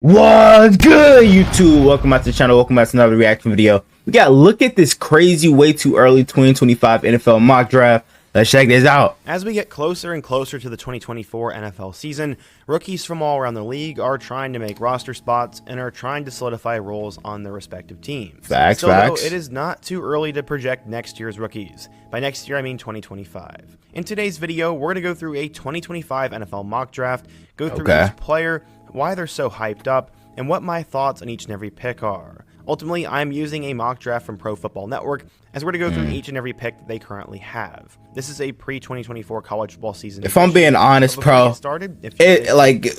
What's good, YouTube? Welcome back to the channel. Welcome back to another reaction video. We got look at this crazy way too early 2025 NFL mock draft. Let's check this out. As we get closer and closer to the 2024 NFL season, rookies from all around the league are trying to make roster spots and are trying to solidify roles on their respective teams. Facts. Though, it is not too early to project next year's rookies. By next year, I mean 2025. In today's video, we're going to go through a 2025 NFL mock draft, go through each player, why they're so hyped up, and what my thoughts on each and every pick are. Ultimately, I'm using a mock draft from Pro Football Network as we're going to go through each and every pick that they currently have. This is a pre-2024 college football season. If I'm being honest, bro,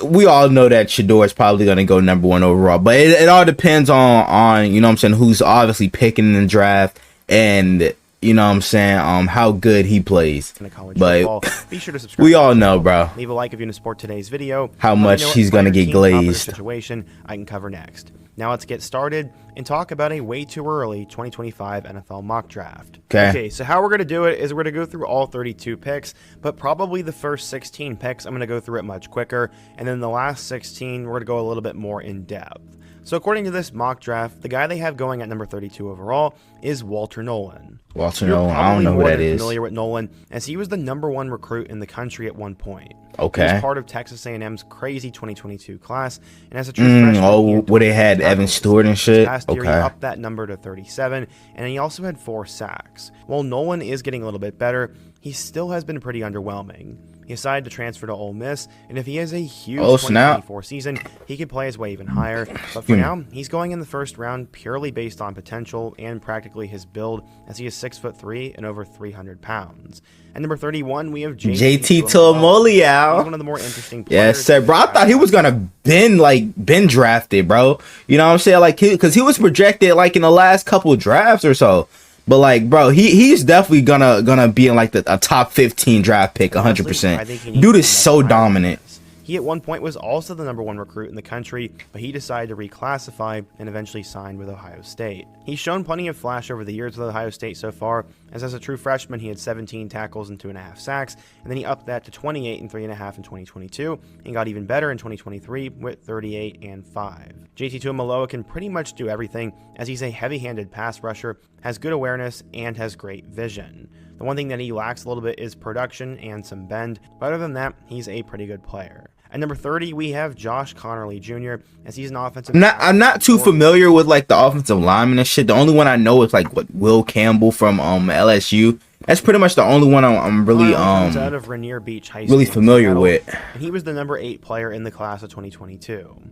we all know that Shedeur is probably going to go #1 overall, but it all depends on you know what I'm saying, who's obviously picking in the draft and you know what I'm saying, how good he plays. But be sure to subscribe. We all know, bro. Leave a like if you support today's video. How much he's gonna get glazed. Situation I can cover next. Now let's get started and talk about a way too early 2025 NFL mock draft. Okay, so how we're going to do it is we're going to go through all 32 picks, but probably the first 16 picks, I'm going to go through it much quicker, and then the last 16, we're going to go a little bit more in depth. So according to this mock draft, the guy they have going at number 32 overall is Walter Nolen. Walter Nolen, I don't know who that is. Familiar with Nolen, as he was the #1 recruit in the country at one point. Okay. He was part of Texas A&M's crazy 2022 class, and as a true freshman, where they had Evan Stewart and shit. Last year, he upped that number to 37, and he also had 4 sacks. While Nolen is getting a little bit better, he still has been pretty underwhelming. He decided to transfer to Ole Miss, and if he has a huge 2024 season, he could play his way even higher. But for now, he's going in the first round purely based on potential and practically his build, as he is 6'3" and over 300 pounds. At number 31, we have JT Tuimoloau. He's one of the more interesting players. Yes, sir, bro. I thought he was gonna been drafted, bro. You know what I'm saying? Because he was projected in the last couple of drafts or so. But bro, he's definitely gonna be in a top 15 draft pick, 100%. Dude is so dominant. He at one point was also the #1 recruit in the country, but he decided to reclassify and eventually signed with Ohio State. He's shown plenty of flash over the years with Ohio State so far, as a true freshman he had 17 tackles and 2.5 sacks, and then he upped that to 28 and 3.5 in 2022, and got even better in 2023 with 38 and 5. JT Tuimoloau can pretty much do everything, as he's a heavy-handed pass rusher, has good awareness, and has great vision. The one thing that he lacks a little bit is production and some bend, but other than that, he's a pretty good player. At number 30, we have Josh Conerly Jr., as he's an offensive... I'm not too familiar with the offensive lineman and shit. The only one I know is Will Campbell from LSU. That's pretty much the only one I'm really out of Rainier Beach High School, really familiar with. And he was the number 8 player in the class of 2022.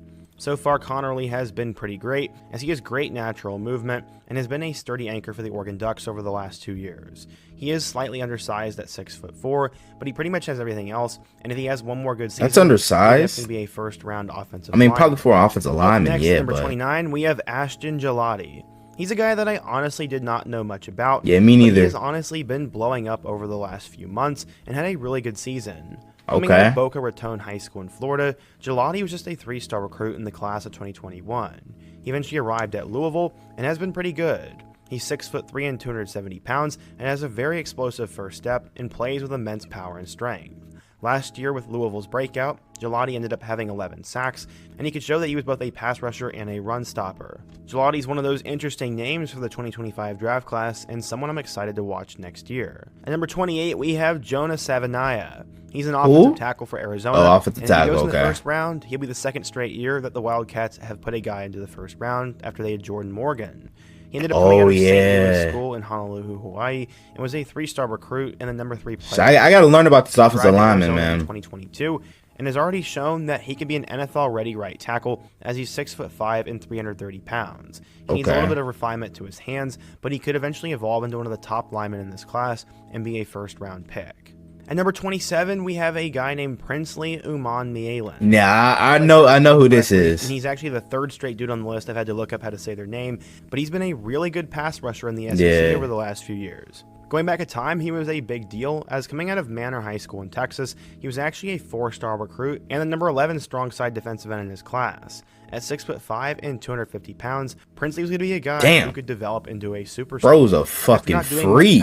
So far, Conerly has been pretty great, as he has great natural movement and has been a sturdy anchor for the Oregon Ducks over the last 2 years. He is slightly undersized at 6'4", but he pretty much has everything else, and if he has one more good season, that's undersized. He'll be a first-round offensive probably for an offensive lineman, next, yeah. Number 29, we have Ashton Gillotte. He's a guy that I honestly did not know much about. Yeah, me neither. He has honestly been blowing up over the last few months and had a really good season. Coming out of Boca Raton High School in Florida, Gillotte was just a 3-star recruit in the class of 2021. He eventually arrived at Louisville and has been pretty good. He's 6'3" and 270 pounds and has a very explosive first step and plays with immense power and strength. Last year with Louisville's breakout, Gillotte ended up having 11 sacks, and he could show that he was both a pass rusher and a run stopper. Gillotte's one of those interesting names for the 2025 draft class, and someone I'm excited to watch next year. At number 28, we have Jonah Savaiinaea. He's an offensive tackle for Arizona. Oh, offensive tackle, if he goes in the first round, he'll be the second straight year that the Wildcats have put a guy into the first round after they had Jordan Morgan. He ended up coming out of St. Louis School in Honolulu, Hawaii, and was a 3-star recruit and the number 3 player. So I got to learn about this offensive lineman, man. In 2022, and has already shown that he could be an NFL-ready right tackle, as he's 6'5" and 330 pounds. He needs a little bit of refinement to his hands, but he could eventually evolve into one of the top linemen in this class and be a first-round pick. At number 27, we have a guy named Princely Umanmielen. Yeah, I know who this is. And he's actually the 3rd straight dude on the list. I've had to look up how to say their name, but he's been a really good pass rusher in the SEC over the last few years. Going back a time, he was a big deal, as coming out of Manor High School in Texas, he was actually a 4-star recruit and the number 11 strong side defensive end in his class. At 6'5" and 250 pounds, Princely was going to be a guy who could develop into a superstar. Bro's a fucking freak.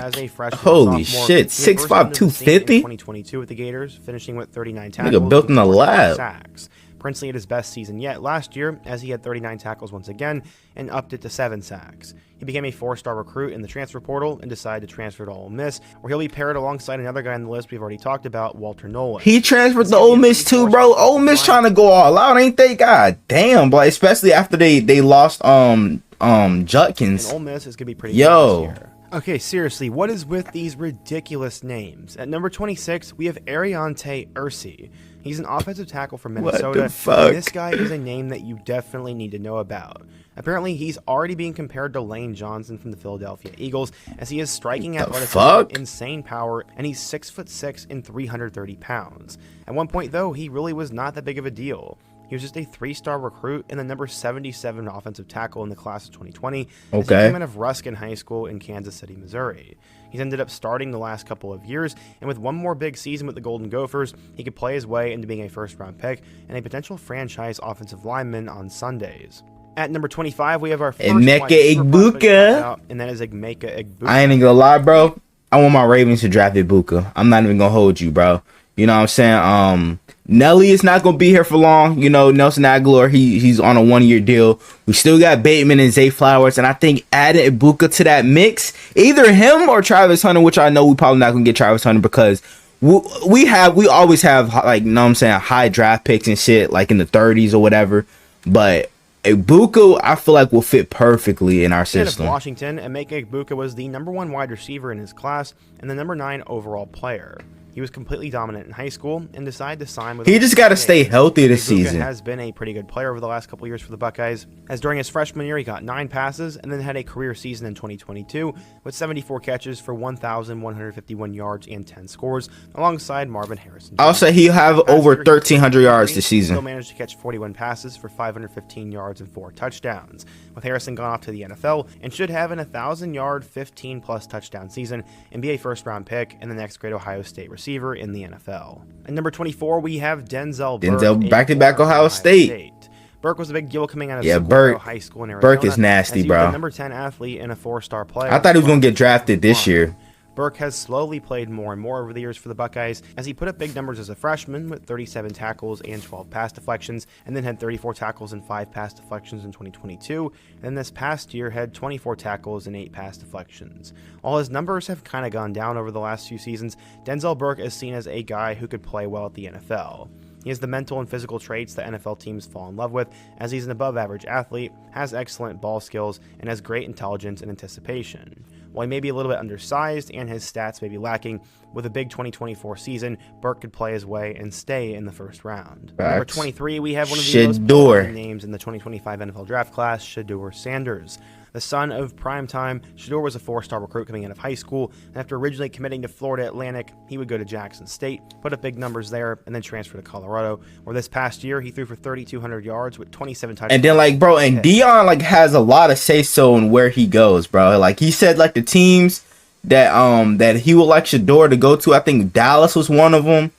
Holy shit, 6'5", 250? 2022 with the Gators, finishing with 39 tackles. Nigga built in the lab. Sacks. Princely had his best season yet last year, as he had 39 tackles once again and upped it to 7 sacks. He became a 4-star recruit in the transfer portal and decided to transfer to Ole Miss, where he'll be paired alongside another guy on the list we've already talked about, Walter Nolan. He transferred to Ole Miss too, bro. Ole Miss trying to go all out, ain't they? God damn, boy. Especially after they lost Judkins. And Ole Miss is gonna be pretty good this year. Okay, seriously, what is with these ridiculous names? At number 26, we have Ariante Ursi. He's an offensive tackle from Minnesota. What the fuck? And this guy is a name that you definitely need to know about. Apparently, he's already being compared to Lane Johnson from the Philadelphia Eagles, as he is striking athleticism, insane power, and he's 6'6" and 330 pounds. At one point, though, he really was not that big of a deal. He was just a 3-star recruit and the number 77 offensive tackle in the class of 2020. As he came out of Ruskin High School in Kansas City, Missouri. He's ended up starting the last couple of years, and with one more big season with the Golden Gophers, he could play his way into being a first-round pick and a potential franchise offensive lineman on Sundays. At number 25, we have our first Emeka Egbuka, and that is Emeka Egbuka. I ain't even gonna lie, bro. I want my Ravens to draft Egbuka. I'm not even gonna hold you, bro. You know what I'm saying? Nelly is not gonna be here for long. You know, Nelson Aguilar, he's on a 1-year deal. We still got Bateman and Zay Flowers, and I think adding Egbuka to that mix, either him or Travis Hunter, which I know we probably not gonna get Travis Hunter because we always have, like, you know what I'm saying, high draft picks and shit, like in the 30s or whatever. But Egbuka, I feel like, will fit perfectly in our system. Of Washington, Emeka Egbuka was the number 1 wide receiver in his class and the number 9 overall player. He was completely dominant in high school and decided to sign with. He just got to stay healthy this season. Has been a pretty good player over the last couple of years for the Buckeyes, as during his freshman year he got 9 passes and then had a career season in 2022 with 74 catches for 1,151 yards and 10 scores, alongside Marvin Harrison. I'll say he'll have over 1,300 yards this season. He still managed to catch 41 passes for 515 yards and 4 touchdowns. With Harrison gone off to the NFL and should have an 1,000-yard, 15-plus touchdown season and be a first-round pick and the next great Ohio State receiver in the NFL. At number 24, we have Denzel Burke, back-to-back Ohio State. Burke was a big deal coming out of High School in Arizona. Burke is nasty, bro. The number 10 athlete and a 4-star player. I thought he was going to get drafted this year. Burke has slowly played more and more over the years for the Buckeyes, as he put up big numbers as a freshman with 37 tackles and 12 pass deflections, and then had 34 tackles and 5 pass deflections in 2022, and then this past year had 24 tackles and 8 pass deflections. While his numbers have kind of gone down over the last few seasons, Denzel Burke is seen as a guy who could play well at the NFL. He has the mental and physical traits that NFL teams fall in love with, as he's an above-average athlete, has excellent ball skills, and has great intelligence and anticipation. While he may be a little bit undersized and his stats may be lacking, with a big 2024 season, Burke could play his way and stay in the first round. Number 23, we have one of the most popular names in the 2025 NFL draft class, Shedeur Sanders. The son of primetime, Shedeur was a 4-star recruit coming out of high school, and after originally committing to Florida Atlantic, he would go to Jackson State, put up big numbers there, and then transfer to Colorado, where this past year he threw for 3,200 yards with 27 touchdowns. And then, like, bro, and Dion, like, has a lot of say-so in where he goes, bro. Like, he said, like, the teams that he would like Shedeur to go to, I think Dallas was one of them.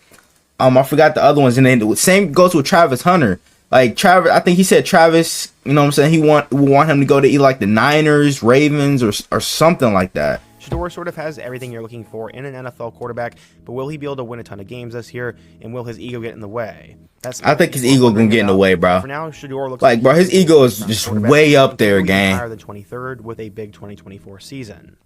I forgot the other ones, and then the same goes with Travis Hunter. Like, Travis, I think he said Travis, you know what I'm saying, he want him to go to either like the Niners, Ravens, or something like that. Shedeur sort of has everything you're looking for in an NFL quarterback, but will he be able to win a ton of games this year, and will his ego get in the way? I think his ego can get in the way, bro. For now, Shedeur looks like, bro, his ego is just way up there, gang. Higher than 23rd with a big 2024 season.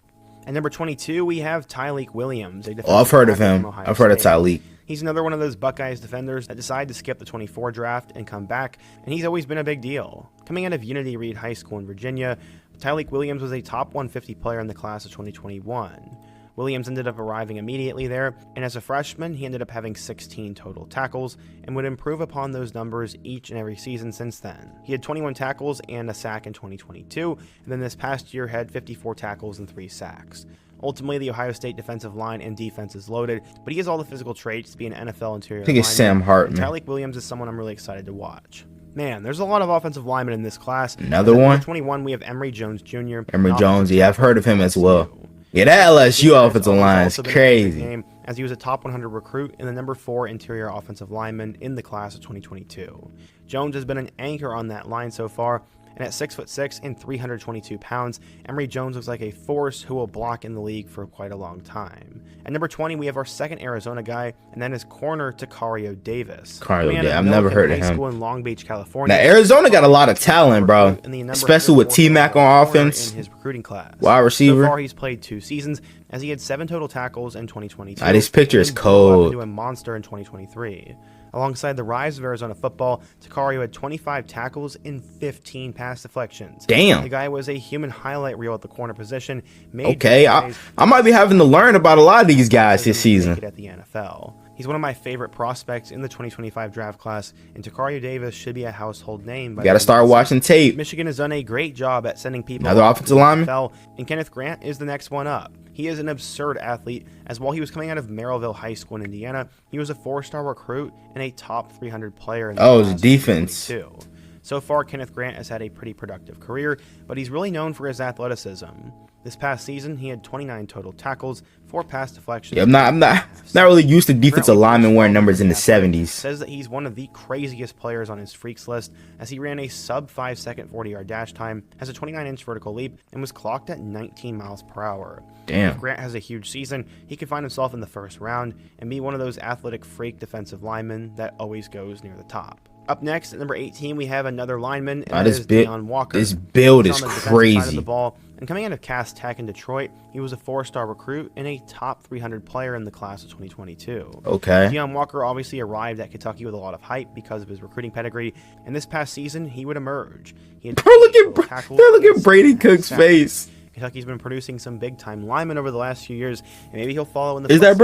At number 22, we have Tyleik Williams. I've heard of him. I've heard of Tyleik. He's another one of those Buckeyes defenders that decided to skip the 24 draft and come back, and he's always been a big deal. Coming out of Unity Reed High School in Virginia, Tyleik Williams was a top 150 player in the class of 2021. Williams ended up arriving immediately there, and as a freshman, he ended up having 16 total tackles and would improve upon those numbers each and every season since then. He had 21 tackles and a sack in 2022, and then this past year had 54 tackles and 3 sacks. Ultimately, the Ohio State defensive line and defense is loaded, but he has all the physical traits to be an NFL interior lineman. I think it's Sam Hartman. Tyleik Williams is someone I'm really excited to watch. Man, there's a lot of offensive linemen in this class. Another one? At 21, we have Emory Jones Jr. Emory Jones, yeah, I've heard of him as well. Yeah, that LSU offensive line is crazy. As he was a top 100 recruit and the number 4 interior offensive lineman in the class of 2022. Jones has been an anchor on that line so far, And at 6'6" and 322 pounds, Emory Jones looks like a force who will block in the league for quite a long time. At number 20, we have our second Arizona guy, and that is corner Tacario Davis. I've never heard of him. School in Long Beach, California. Now, Arizona got a lot of talent, bro, especially with T-Mac on offense. In his recruiting class. Wide receiver. So far, he's played 2 seasons, as he had 7 total tackles in 2022. This picture is cold. Into a monster in 2023. Alongside the rise of Arizona football, Tacario had 25 tackles and 15 pass deflections. Damn. The guy was a human highlight reel at the corner position. Okay, I might be having to learn about a lot of these guys this season. At the NFL. He's one of my favorite prospects in the 2025 draft class, and Tacario Davis should be a household name. You got to start watching tape. Michigan has done a great job at sending people. Another offensive lineman. And Kenneth Grant is the next one up. He is an absurd athlete, as while he was coming out of Merrillville High School in Indiana, he was a 4-star recruit and a top 300 player in the his defense. Too. So far, Kenneth Grant has had a pretty productive career, but he's really known for his athleticism. This past season, he had 29 total tackles, 4 pass deflections. Yeah, I'm not really used to defensive linemen wearing numbers in the 70s. Says that he's one of the craziest players on his freaks list, as he ran a sub 5-second 40-yard dash time, has a 29-inch vertical leap, and was clocked at 19 miles per hour. Damn. If Grant has a huge season, he could find himself in the first round and be one of those athletic freak defensive linemen that always goes near the top. Up next, at number 18, we have another lineman, and that is Deion Walker. This build is crazy. Side of the ball, and coming out of Cass Tech in Detroit, he was a 4-star recruit and a top 300 player in the class of 2022. Okay. Deion Walker obviously arrived at Kentucky with a lot of hype because of his recruiting pedigree, and this past season, he would emerge. Look at Brady Cook's face. Kentucky's been producing some big-time linemen over the last few years, and maybe he'll follow in the Is that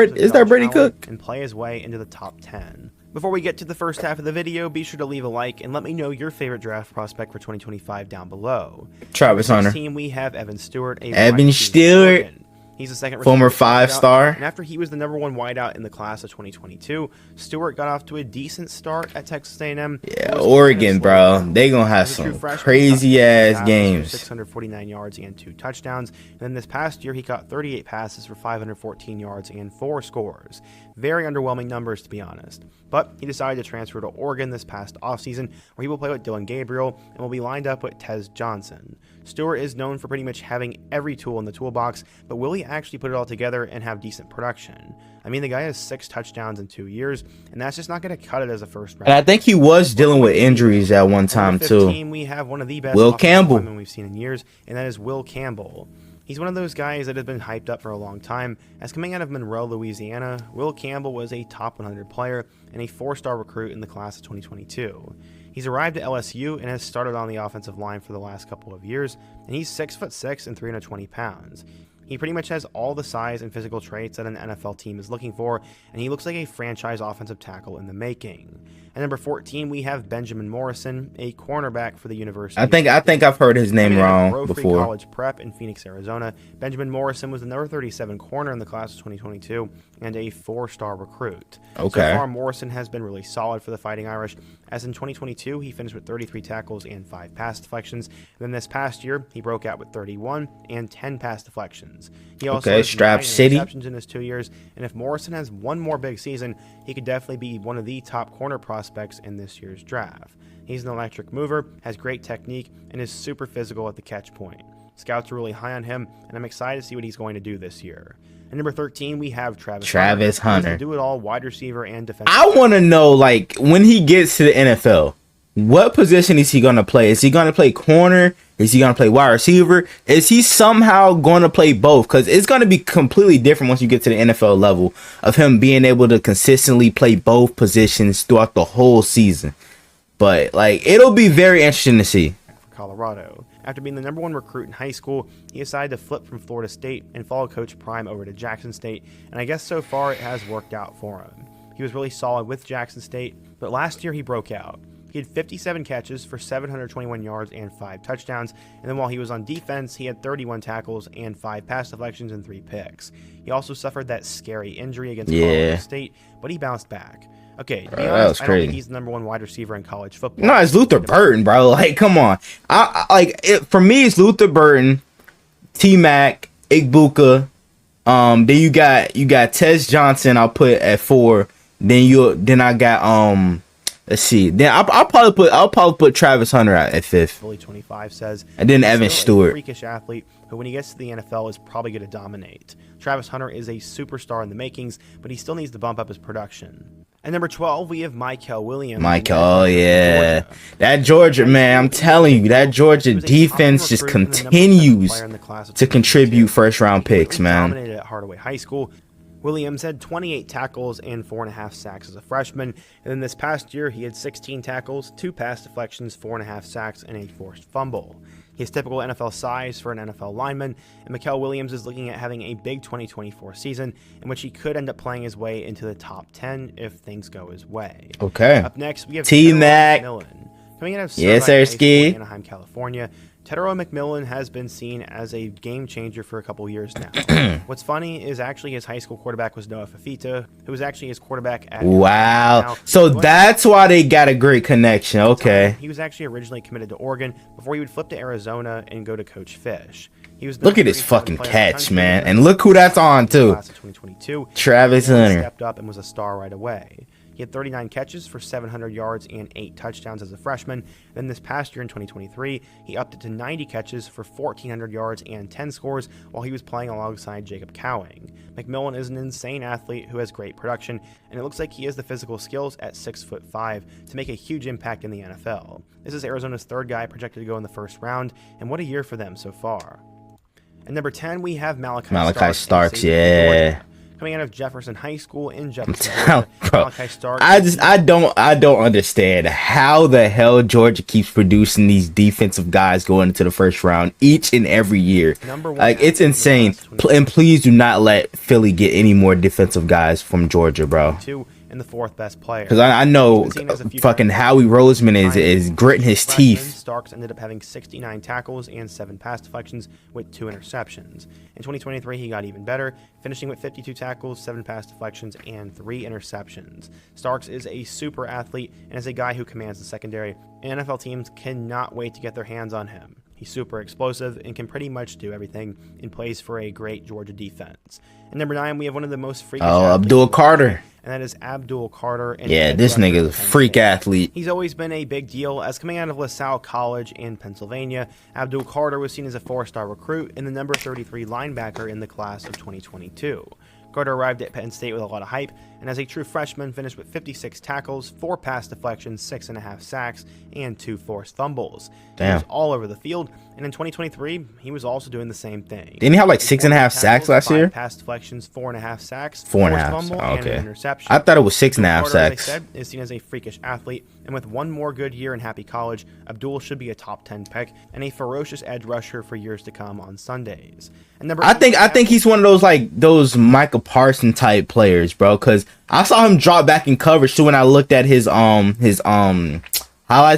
Brady Cook? And play his way into the top 10. Before we get to the first half of the video, be sure to leave a like and let me know your favorite draft prospect for 2025 down below. Travis Hunter. Team we have Evan Stewart. He's a second former 5-star. And after he was the number 1 wideout in the class of 2022, Stewart got off to a decent start at Texas A&M. Yeah, Oregon, bro. They gonna have some crazy ass games. 649 yards and 2 touchdowns. And then this past year, he caught 38 passes for 514 yards and 4 scores. Very underwhelming numbers, to be honest. But he decided to transfer to Oregon this past offseason, where he will play with Dylan Gabriel and will be lined up with Tez Johnson. Stewart is known for pretty much having every tool in the toolbox, but will he actually put it all together and have decent production? I mean, the guy has 6 touchdowns in 2 years, and that's just not going to cut it as a first round. And I think he was dealing with injuries at one time, too. We have one of the best Will Campbell we've seen in years, and that is Will Campbell. He's one of those guys that has been hyped up for a long time, as coming out of Monroe, Louisiana, Will Campbell was a top 100 player and a 4-star recruit in the class of 2022. He's arrived at LSU and has started on the offensive line for the last couple of years, and he's 6'6" and 320 pounds. He pretty much has all the size and physical traits that an NFL team is looking for, and he looks like a franchise offensive tackle in the making. At number 14, we have Benjamin Morrison, a cornerback for the University. I think I've heard his name wrong before. College Prep in Phoenix, Arizona. Benjamin Morrison was the number 37 corner in the class of 2022 and a 4-star recruit. Okay. So far, Morrison has been really solid for the Fighting Irish, as in 2022, he finished with 33 tackles and 5 pass deflections. And then this past year, he broke out with 31 and 10 pass deflections. He also has Strap 9 City interceptions in his 2 years, and if Morrison has one more big season, he could definitely be one of the top corner prospects in this year's draft. He's an electric mover, has great technique, and is super physical at the catch point. Scouts are really high on him, and I'm excited to see what he's going to do this year. At number 13, we have Travis Hunter. He's a do-it-all wide receiver and defensive. I want to know, like, when he gets to the NFL, what position is he going to play? Is he going to play corner? Is he going to play wide receiver? Is he somehow going to play both? Because it's going to be completely different once you get to the NFL level of him being able to consistently play both positions throughout the whole season. But, like, it'll be very interesting to see. For Colorado. After being the number 1 recruit in high school, he decided to flip from Florida State and follow Coach Prime over to Jackson State, and I guess so far it has worked out for him. He was really solid with Jackson State, but last year he broke out. He had 57 catches for 721 yards and 5 touchdowns, and then while he was on defense, he had 31 tackles and 5 pass deflections and 3 picks. He also suffered that scary injury against Colorado State, but he bounced back. Okay, to be honest, I don't think he's the number 1 wide receiver in college football. No, it's Luther Burton, bro. Like, come on. For me, it's Luther Burton, T-Mac, Igbuka. Then you got Tez Johnson. I'll put at 4. Then I got Let's see. Then I'll probably put Travis Hunter at fifth. Fully 25 says, and then Evan Stewart. A freakish athlete who, when he gets to the NFL, is probably going to dominate. Travis Hunter is a superstar in the makings, but he still needs to bump up his production. At number 12, we have Mykel Williams. Oh yeah, that Georgia man. I'm telling you, that Georgia defense just continues to contribute first-round picks, man. Dominated at Hardaway High School. Williams had 28 tackles and 4.5 sacks as a freshman, and then this past year he had 16 tackles, 2 pass deflections, 4.5 sacks, and a forced fumble. He has typical NFL size for an NFL lineman, and Mykel Williams is looking at having a big 2024 season in which he could end up playing his way into the top 10 if things go his way. Okay. Up next, we have T-Mac. Coming out of Anaheim, California. Tetairoa McMillan has been seen as a game changer for a couple years now. What's funny is actually his high school quarterback was Noah Fafita, who was actually his quarterback at Wow. So that's why they got a great connection. Okay. He was actually originally committed to Oregon before he would flip to Arizona and go to Coach Fish. He was look at his fucking catch, man. And look who that's on, too. Class of 2022. Travis Hunter. Stepped up and was a star right away. He had 39 catches for 700 yards and 8 touchdowns as a freshman. Then this past year in 2023, he upped it to 90 catches for 1,400 yards and 10 scores while he was playing alongside Jacob Cowing. McMillan is an insane athlete who has great production, and it looks like he has the physical skills at 6'5" to make a huge impact in the NFL. This is Arizona's third guy projected to go in the first round, and what a year for them so far. At number 10, we have Malachi Starks, yeah. Coming out of Jefferson High School in Jefferson, Malachi Starks. I don't understand how the hell Georgia keeps producing these defensive guys going into the first round each and every year. Like, it's insane. And please do not let Philly get any more defensive guys from Georgia, bro. And the 4th best player. Because I know fucking Howie Roseman is gritting his teeth. Starks ended up having 69 tackles and 7 pass deflections with 2 interceptions. In 2023, he got even better, finishing with 52 tackles, 7 pass deflections, and 3 interceptions. Starks is a super athlete and is a guy who commands the secondary, and NFL teams cannot wait to get their hands on him. He's super explosive and can pretty much do everything and plays for a great Georgia defense. At number 9, we have one of the most freakish Abdul Carter. And that is Abdul Carter. And yeah, this nigga is a freak athlete. He's always been a big deal. As coming out of LaSalle College in Pennsylvania, Abdul Carter was seen as a 4-star recruit and the number 33 linebacker in the class of 2022. Carter arrived at Penn State with a lot of hype, and as a true freshman, finished with 56 tackles, 4 pass deflections, 6.5 sacks, and 2 forced fumbles. Damn. He was all over the field, and in 2023, he was also doing the same thing. Didn't he have like 6.5 sacks last year? 5 pass deflections, 4.5 sacks, 4.5. fumble, and an interception. I thought it was 6.5 Carter, sacks. as I said, is seen as a freakish athlete, and with one more good year in Happy College, Abdul should be a top 10 pick and a ferocious edge rusher for years to come on Sundays. And I think he's one of those like those Michael Parsons type players, bro. Because I saw him drop back in coverage too when I looked at his highlights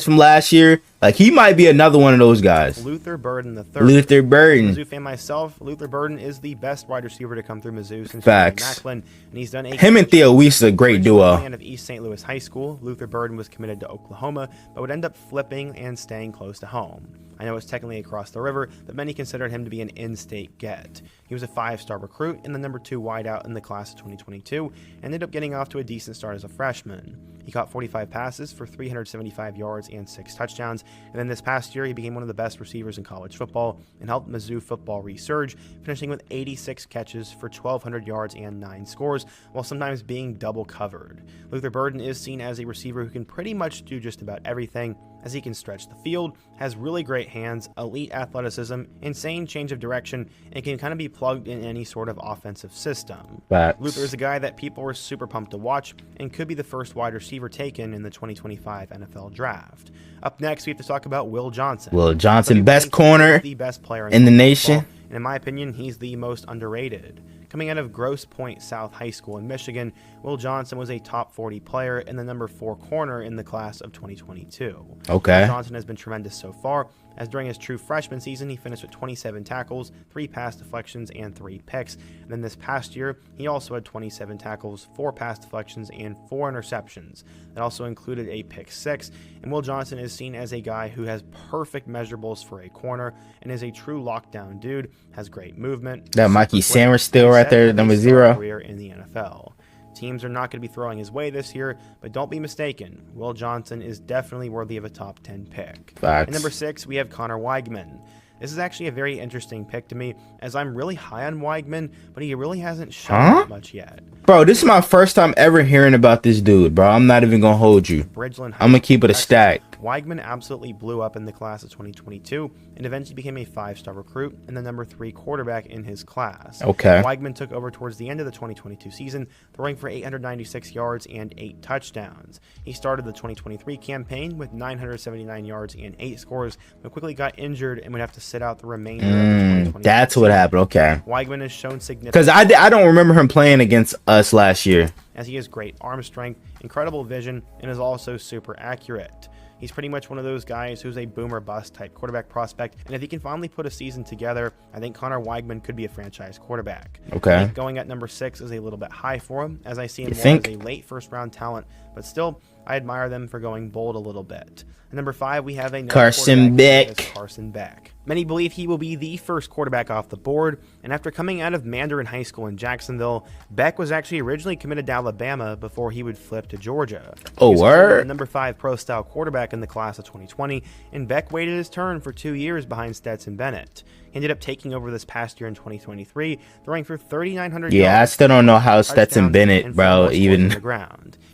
from last year. Like, he might be another one of those guys. Luther Burden III. Luther Burden. Mizzou fan myself, Luther Burden is the best wide receiver to come through Mizzou since Macklin, and he's done him and Theo Weiss a great duo. Fan of East St. Louis High School, Luther Burden was committed to Oklahoma, but would end up flipping and staying close to home. I know it's technically across the river, but many considered him to be an in-state get. He was a 5-star recruit and the number 2 wideout in the class of 2022, and ended up getting off to a decent start as a freshman. He caught 45 passes for 375 yards and 6 touchdowns, and then this past year he became one of the best receivers in college football and helped Mizzou football resurge, finishing with 86 catches for 1,200 yards and 9 scores, while sometimes being double covered. Luther Burden is seen as a receiver who can pretty much do just about everything, as he can stretch the field, has really great hands, elite athleticism, insane change of direction, and can kind of be plugged in any sort of offensive system. Luther is a guy that people were super pumped to watch and could be the first wide receiver taken in the 2025 NFL Draft. Up next, we have to talk about Will Johnson. Will Johnson, best corner, the best player in the nation. And in my opinion, he's the most underrated. Coming out of Grosse Pointe South High School in Michigan, Will Johnson was a top 40 player and the number 4 corner in the class of 2022. Okay. Will Johnson has been tremendous so far, as during his true freshman season, he finished with 27 tackles, 3 pass deflections, and 3 picks. And then this past year, he also had 27 tackles, 4 pass deflections, and 4 interceptions. That also included a pick 6. And Will Johnson is seen as a guy who has perfect measurables for a corner and is a true lockdown dude, has great movement. That Mikey Sanders still right there, number 0. Career in the NFL. Teams are not going to be throwing his way this year, but don't be mistaken. Will Johnson is definitely worthy of a top 10 pick. Facts. At number 6, we have Connor Weigman. This is actually a very interesting pick to me, as I'm really high on Weigman, but he really hasn't shown that much yet. Bro, this is my first time ever hearing about this dude, bro. I'm not even gonna hold you. I'm gonna keep it a stack. Weigman absolutely blew up in the class of 2022 and eventually became a 5-star recruit and the number 3 quarterback in his class. Okay. Weigman took over towards the end of the 2022 season, throwing for 896 yards and 8 touchdowns. He started the 2023 campaign with 979 yards and 8 scores, but quickly got injured and would have to sit out the remainder of the 2023 That's what happened. Okay. Weigman has shown significant... Because I don't remember him playing against us last year. As he has great arm strength, incredible vision, and is also super accurate. He's pretty much one of those guys who's a boom or bust type quarterback prospect, and if he can finally put a season together, I think Connor Weigman could be a franchise quarterback. Okay. I think going at number 6 is a little bit high for him, as I see him more as a late first-round talent, but still, I admire them for going bold a little bit. At number 5, we have a Carson Beck. Carson Beck. Many believe he will be the first quarterback off the board, and after coming out of Mandarin High School in Jacksonville, Beck was actually originally committed to Alabama before he would flip to Georgia. Oh, word? The number 5 pro-style quarterback in the class of 2020, and Beck waited his turn for 2 years behind Stetson Bennett. He ended up taking over this past year in 2023, throwing for 3,900 yards. Yeah, I still don't know how Stetson Bennett, bro, even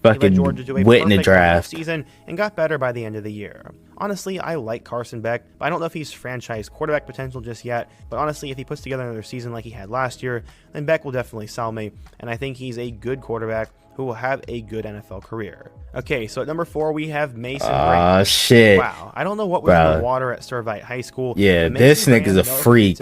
fucking went in the draft season and got better by the end of the year. Honestly, I like Carson Beck, but I don't know if he's franchise quarterback potential just yet, but honestly, if he puts together another season like he had last year, then Beck will definitely sell me, and I think he's a good quarterback who will have a good NFL career. Okay, so at number 4, we have Mason Graham. Shit. Wow, I don't know what was in the water at Servite High School. Yeah, this nigga's a freak.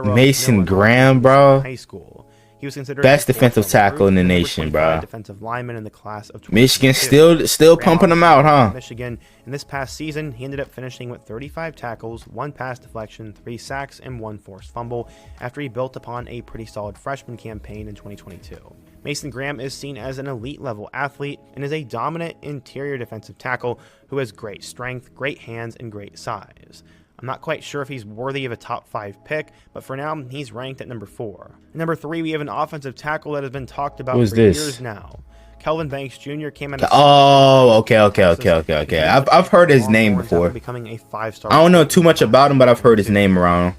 Mason Graham, bro. High school. He was considered best defensive tackle in the nation, bro. Defensive lineman in the class of Michigan still pumping him out, huh? Michigan. In this past season, he ended up finishing with 35 tackles, 1 pass deflection, 3 sacks, and 1 forced fumble after he built upon a pretty solid freshman campaign in 2022. Mason Graham is seen as an elite level athlete and is a dominant interior defensive tackle who has great strength, great hands, and great size. I'm not quite sure if he's worthy of a top 5 pick, but for now, he's ranked at number 4. At number 3, we have an offensive tackle that has been talked about for years now. Kelvin Banks Jr. came in. Okay. I've heard his name before. Becoming a 5-star. I don't know too much about him, but I've heard his name around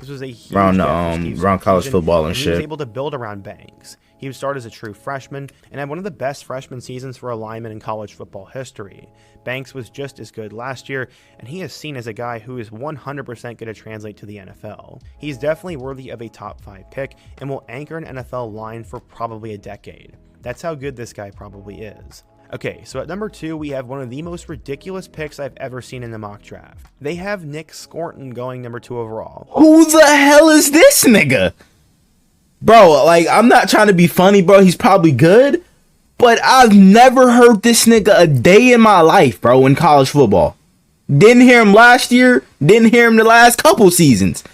college football and shit. He was able to build around Banks. He would start as a true freshman and had one of the best freshman seasons for a lineman in college football history. Banks was just as good last year, and he is seen as a guy who is 100% going to translate to the NFL. He's definitely worthy of a top 5 pick and will anchor an NFL line for probably a decade. That's how good this guy probably is. Okay, so at number 2, we have one of the most ridiculous picks I've ever seen in the mock draft. They have Nick Scorton going number 2 overall. Who the hell is this nigga? Bro, like, I'm not trying to be funny, bro. He's probably good, but I've never heard this nigga a day in my life, bro, in college football. Didn't hear him last year. Didn't hear him the last couple seasons.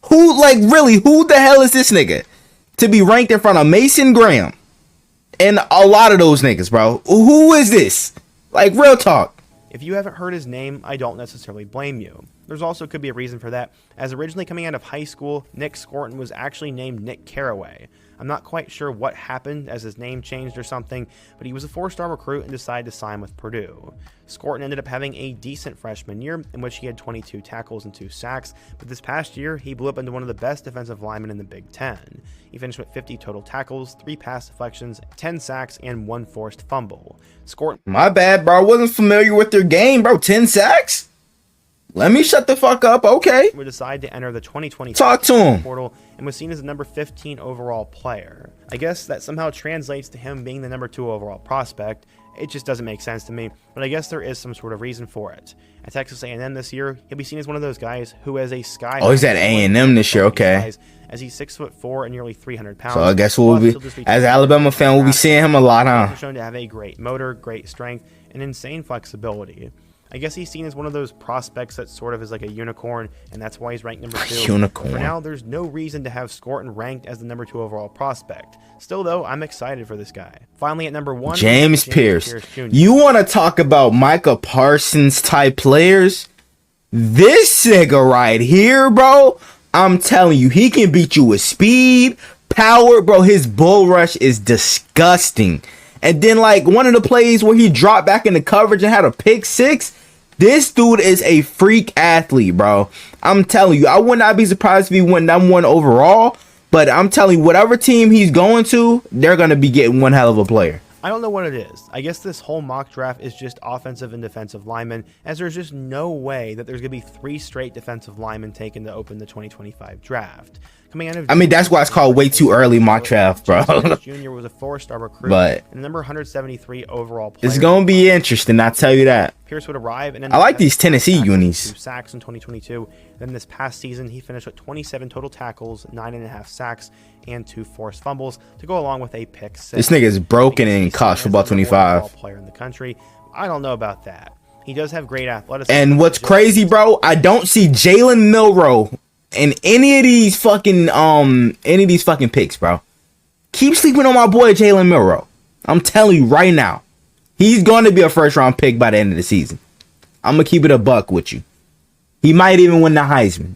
Who the hell is this nigga to be ranked in front of Mason Graham and a lot of those niggas, bro? Who is this? Like, real talk. If you haven't heard his name, I don't necessarily blame you. There's also could be a reason for that, as originally coming out of high school, Nick Scorton was actually named Nick Carraway. I'm not quite sure what happened as his name changed or something, but he was a 4-star recruit and decided to sign with Purdue. Scorton ended up having a decent freshman year in which he had 22 tackles and 2 sacks, but this past year he blew up into one of the best defensive linemen in the Big Ten. He finished with 50 total tackles, 3 pass deflections, 10 sacks, and 1 forced fumble. Scorton... My bad, bro. I wasn't familiar with their game, bro. 10 sacks? Let me shut the fuck up, okay? We decided to enter the 2020 Talk to him. Portal and was seen as the number 15 overall player. I guess that somehow translates to him being the number 2 overall prospect. It just doesn't make sense to me, but I guess there is some sort of reason for it. At Texas A&M this year, he'll be seen as one of those guys who has a sky. Oh, he's at A&M this year, okay. As he's 6'4" and nearly 300 pounds. So I guess we'll be, as an Alabama fan, we'll be seeing him a lot, huh? He's shown to have a great motor, great strength, and insane flexibility. I guess he's seen as one of those prospects that sort of is like a unicorn, and that's why he's ranked number 2. Unicorn. For now, there's no reason to have Scorton ranked as the number 2 overall prospect. Still, though, I'm excited for this guy. Finally, at number 1, James Pierce. You want to talk about Micah Parsons type players? This nigga right here, bro, I'm telling you, he can beat you with speed, power, bro. His bull rush is disgusting. And then like one of the plays where he dropped back into coverage and had a pick six. This dude is a freak athlete, bro. I'm telling you, I would not be surprised if he went #1 overall. But I'm telling you, whatever team he's going to, they're going to be getting one hell of a player. I don't know what it is. I guess this whole mock draft is just offensive and defensive linemen, as there's just no way that there's going to be 3 straight defensive linemen taken to open the 2025 draft. Coming out of I mean, that's why it's called way too early mock draft, bro. Jr. was a 4-star recruit, but and the number 173 overall player. It's going to be interesting, I tell you that. Pierce would arrive, and I like these Tennessee unis. 2 sacks in 2022. Then this past season, he finished with 27 total tackles, 9.5 sacks, and 2 forced fumbles to go along with a pick 6. This nigga is broken in college football 25. Player in the country. I don't know about that. He does have great athleticism. And what's crazy, bro? I don't see Jalen Milroe in any of these fucking picks, bro. Keep sleeping on my boy Jalen Milroe. I'm telling you right now, he's going to be a first round pick by the end of the season. I'm gonna keep it a buck with you. He might even win the Heisman.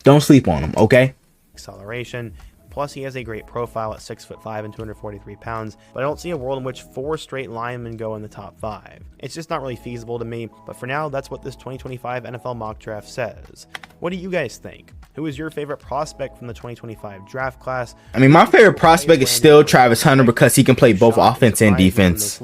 Don't sleep on him, okay? Acceleration. Plus, he has a great profile at 6'5" and 243 pounds, but I don't see a world in which 4 straight linemen go in the top 5. It's just not really feasible to me, but for now, that's what this 2025 NFL mock draft says. What do you guys think? Who is your favorite prospect from the 2025 draft class? I mean, my favorite prospect is still Travis Hunter because he can play both offense and defense.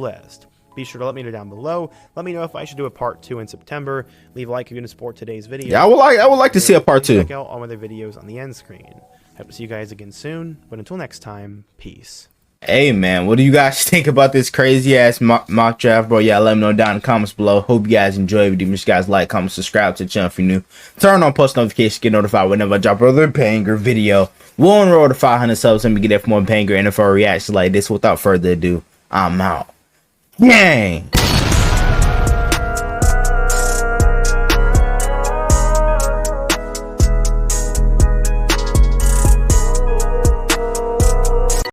Be sure to let me know down below. Let me know if I should do a part 2 in September. Leave a like if you want to support today's video. Yeah, I would like to see a part 2. Check out all my other videos on the end screen. Hope to see you guys again soon, but until next time, peace. Hey man, what do you guys think about this crazy ass mock draft, bro? Yeah, let me know down in the comments below. Hope you guys enjoy it. Make sure you guys like, comment, subscribe to the channel if you're new. Turn on post notifications, get notified whenever I drop another banger video. We're on the road to 500 subs, and we get there for more banger NFL reactions like this. Without further ado, I'm out. Gang.